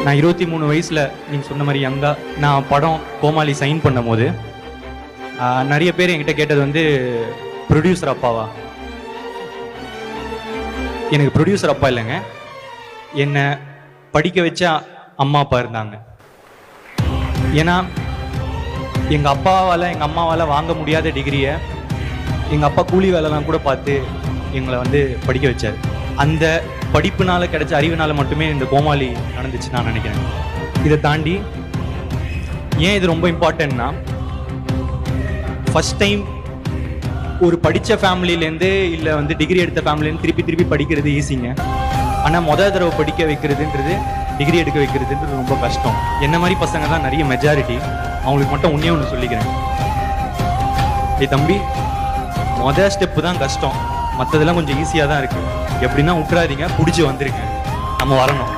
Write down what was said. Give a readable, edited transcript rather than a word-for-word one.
நான் 23 வயசில் நீங்கள் சொன்ன மாதிரி நான் படம் கோமாளி சைன் பண்ணும் போது நிறைய பேர் என்கிட்ட கேட்டது வந்து ப்ரொடியூசர் அப்பாவா. எனக்கு ப்ரொடியூசர் அப்பா இல்லைங்க, என்னை படிக்க வச்ச அம்மா அப்பா இருந்தாங்க. ஏன்னா எங்கள் அப்பாவால் எங்கள் அம்மாவால் வாங்க முடியாத டிகிரியை எங்கள் அப்பா கூலி வேலைலாம் கூட பார்த்து எங்களை வந்து படிக்க வச்சார். அந்த படிப்புனால கிடைச்ச அறிவுனால மட்டுமே இந்த கோமாளி நடந்துச்சு நான் நினைக்கிறேன். இதை தாண்டி ஏன் இது ரொம்ப இம்பார்ட்டன்ட்னா, ஃபர்ஸ்ட் டைம் ஒரு படித்த ஃபேமிலியிலேருந்து இல்லை வந்து டிகிரி எடுத்த ஃபேமிலிலேருந்து திருப்பி படிக்கிறது ஈஸிங்க. ஆனால் முதல் தடவை படிக்க வைக்கிறதுன்றது, டிகிரி எடுக்க வைக்கிறதுன்றது ரொம்ப கஷ்டம். என்ன மாதிரி பசங்க தான் நிறைய மெஜாரிட்டி. அவங்களுக்கு மட்டும் ஒன்று சொல்லிக்கிறேன், தம்பி மொதல் ஸ்டெப்பு தான் கஷ்டம், மற்றதெல்லாம் கொஞ்சம் ஈஸியாக தான் இருக்குது. எப்படின்னா விட்டுறாதீங்க, பிடிச்சி வந்துருங்க, நம்ம வரணும்.